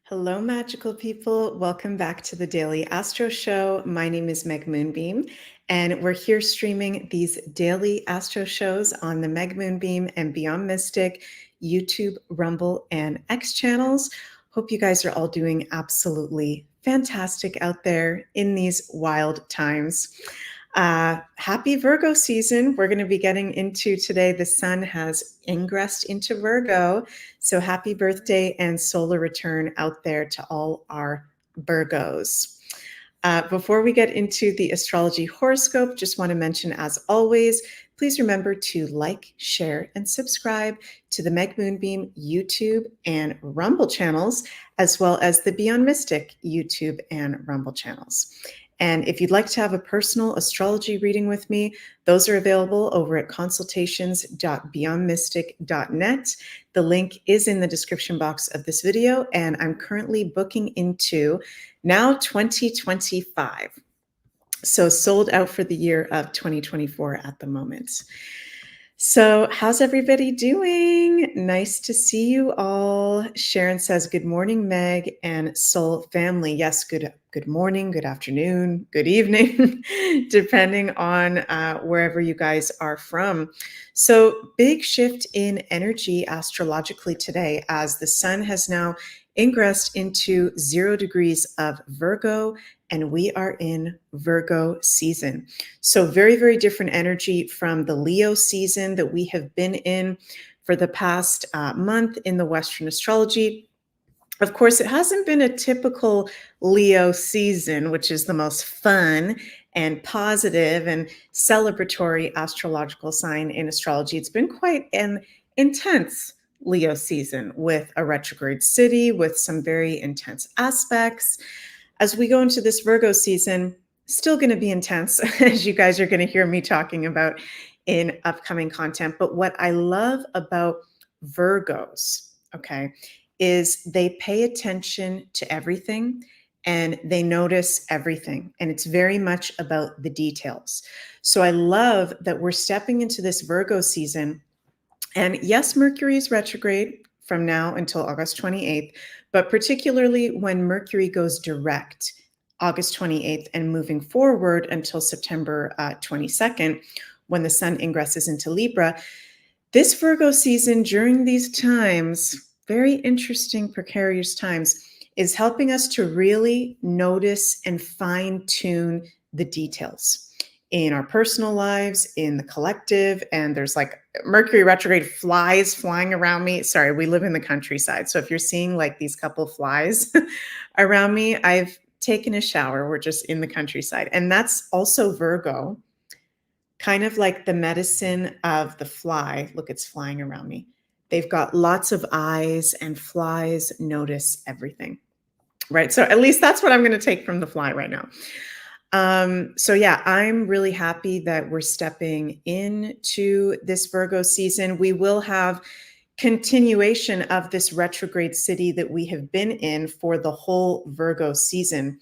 Hello, magical people. Welcome back to the Daily Astro Show. My name is Meg Moonbeam, and we're here streaming these daily Astro shows on the Meg Moonbeam and Beyond Mystic YouTube, Rumble, and X channels. Hope you guys are all doing absolutely fantastic out there in these wild times. Happy Virgo season. We're going to be getting into today. The sun has ingressed into Virgo. So happy birthday and solar return out there to all our Virgos. Before we get into the astrology horoscope, just want to mention, as always, please remember to like, share, and subscribe to the Meg Moonbeam YouTube and Rumble channels, as well as the Beyond Mystic YouTube and Rumble channels. And if you'd like to have a personal astrology reading with me, those are available over at consultations.beyondmystic.net. The link is in the description box of this video, and I'm currently booking into now 2025. So sold out for the year of 2024 at the moment. So how's everybody doing? Nice to see you all. Sharon says, good morning, Meg and Soul family. Yes, good morning, good afternoon, good evening, depending on wherever you guys are from. So big shift in energy astrologically today as the sun has now ingressed into 0 degrees of Virgo, and we are in Virgo season. So very, very different energy from the Leo season that we have been in for the past month in the Western astrology. Of course, it hasn't been a typical Leo season, which is the most fun and positive and celebratory astrological sign in astrology. It's been quite an intense Leo season with a retrograde city, with some very intense aspects. As we go into this Virgo season, still going to be intense, as you guys are going to hear me talking about in upcoming content. But what I love about Virgos, okay, is they pay attention to everything and they notice everything. And it's very much about the details. So I love that we're stepping into this Virgo season. And yes, Mercury is retrograde from now until August 28th, but particularly when Mercury goes direct August 28th and moving forward until September 22nd, when the sun ingresses into Libra. This Virgo season during these times, very interesting, precarious times, is helping us to really notice and fine-tune the details in our personal lives, in the collective. And there's like Mercury retrograde flies flying around me. Sorry, we live in the countryside. So if you're seeing like these couple flies around me, I've taken a shower. We're just in the countryside. And that's also Virgo, kind of like the medicine of the fly. Look, it's flying around me. They've got lots of eyes, and flies notice everything, right? So at least that's what I'm going to take from the fly right now. So yeah, I'm really happy that we're stepping into this Virgo season. We will have continuation of this retrograde city that we have been in for the whole Virgo season.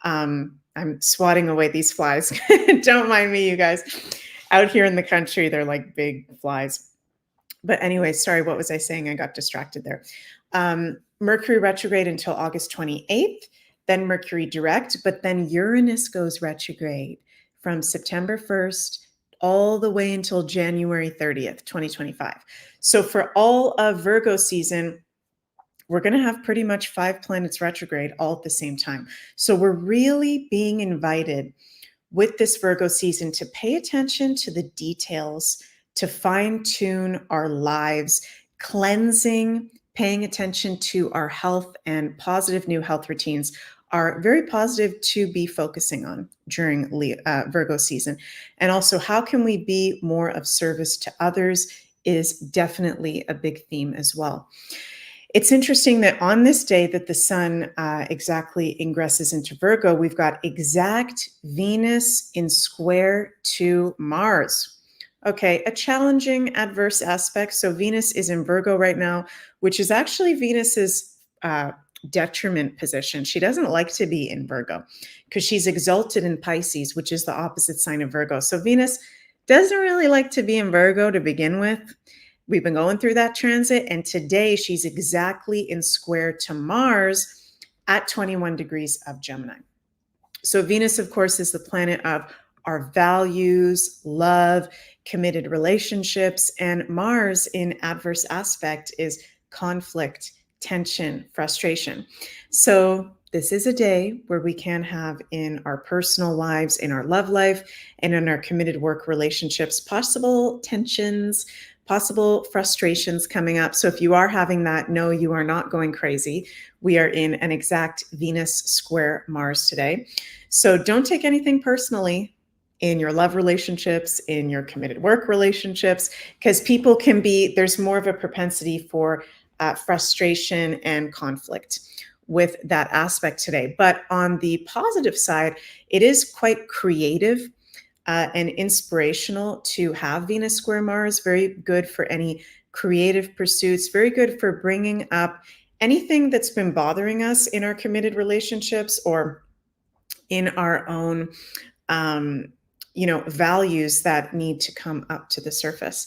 I'm swatting away these flies. Don't mind me, you guys. Out here in the country, they're like big flies. But anyway, sorry, what was I saying? I got distracted there. Mercury retrograde until August 28th. Then Mercury direct, but then Uranus goes retrograde from September 1st all the way until January 30th, 2025. So for all of Virgo season, we're going to have pretty much 5 planets retrograde all at the same time. So we're really being invited with this Virgo season to pay attention to the details, to fine-tune our lives, cleansing, paying attention to our health, and positive new health routines are very positive to be focusing on during Virgo season. And also, how can we be more of service to others is definitely a big theme as well. It's interesting that on this day that the sun exactly ingresses into Virgo, we've got exact Venus in square to Mars. Okay, a challenging adverse aspect. So Venus is in Virgo right now, which is actually Venus's detriment position. She doesn't like to be in Virgo because she's exalted in Pisces, which is the opposite sign of Virgo. So Venus doesn't really like to be in Virgo to begin with. We've been going through that transit, and today she's exactly in square to Mars, at 21 degrees of Gemini. So Venus, of course, is the planet of our values, love, committed relationships, and Mars in adverse aspect is conflict, tension, frustration. So this is a day where we can have in our personal lives, in our love life, and in our committed work relationships, possible tensions, possible frustrations coming up. So if you are having that, no, you are not going crazy. We are in an exact Venus square Mars today. So don't take anything personally in your love relationships, in your committed work relationships, because people can be, there's more of a propensity for frustration and conflict with that aspect today. But on the positive side, it is quite creative and inspirational to have Venus square Mars. Very good for any creative pursuits, very good for bringing up anything that's been bothering us in our committed relationships or in our own values that need to come up to the surface.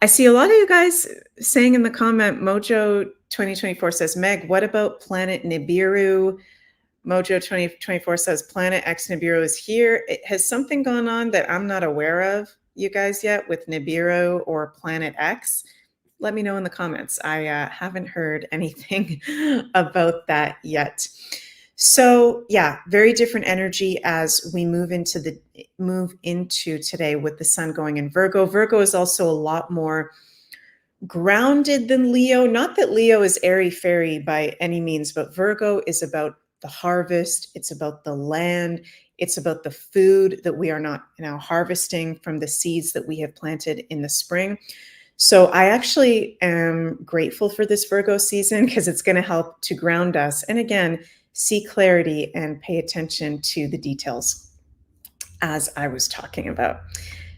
I see a lot of you guys saying in the comment, Mojo 2024 says, Meg, what about planet Nibiru? Mojo 2024 says, Planet X Nibiru is here. Has something gone on that I'm not aware of, you guys, yet with Nibiru or Planet X? Let me know in the comments. I haven't heard anything about that yet. So yeah, very different energy as we move into today with the sun going in Virgo. Virgo is also a lot more grounded than Leo. Not that Leo is airy-fairy by any means, but Virgo is about the harvest. It's about the land. It's about the food that we are not now harvesting from the seeds that we have planted in the spring. So I actually am grateful for this Virgo season because it's going to help to ground us. And again, see clarity and pay attention to the details as I was talking about.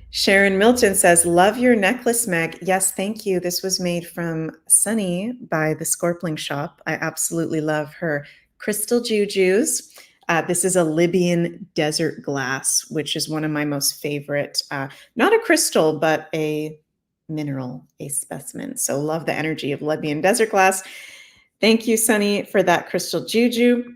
Sharon Milton says, love your necklace, Meg. Yes, thank you. This was made from Sunny by the Scorpling Shop. I absolutely love her crystal jujus. This is a Libyan desert glass, which is one of my most favorite, not a crystal, but a mineral, a specimen. So love the energy of Libyan desert glass. Thank you, Sunny, for that crystal juju.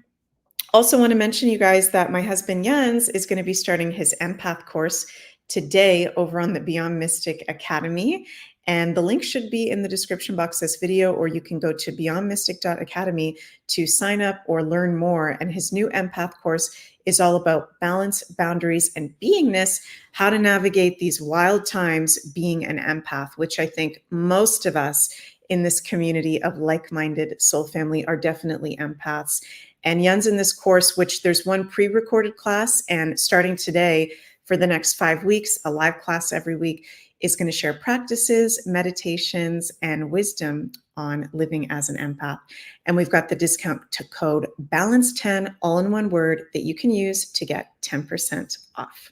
Also want to mention, you guys, that my husband Jens is going to be starting his Empath course today over on the Beyond Mystic Academy. And the link should be in the description box of this video, or you can go to beyondmystic.academy to sign up or learn more. And his new Empath course is all about balance, boundaries, and beingness, how to navigate these wild times being an empath, which I think most of us in this community of like-minded soul family are definitely empaths. And Jens in this course, which there's one pre-recorded class, and starting today for the next 5 weeks, a live class every week, is going to share practices, meditations, and wisdom on living as an empath. And we've got the discount to code BALANCE10, all in one word, that you can use to get 10% off.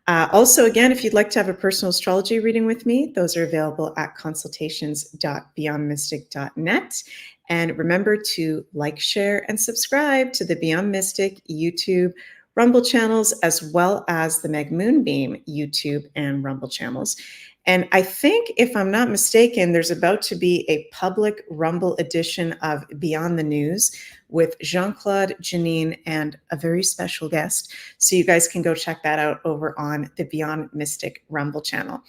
Also, again, if you'd like to have a personal astrology reading with me, those are available at consultations.beyondmystic.net. And remember to like, share, and subscribe to the Beyond Mystic YouTube, Rumble channels, as well as the Meg Moonbeam YouTube and Rumble channels. And I think, if I'm not mistaken, there's about to be a public Rumble edition of Beyond the News with Jean-Claude, Janine, and a very special guest. So you guys can go check that out over on the Beyond Mystic Rumble channel.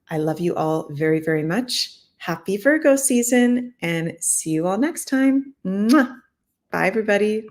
I love you all very, very much. Happy Virgo season, and see you all next time. Mwah! Bye, everybody.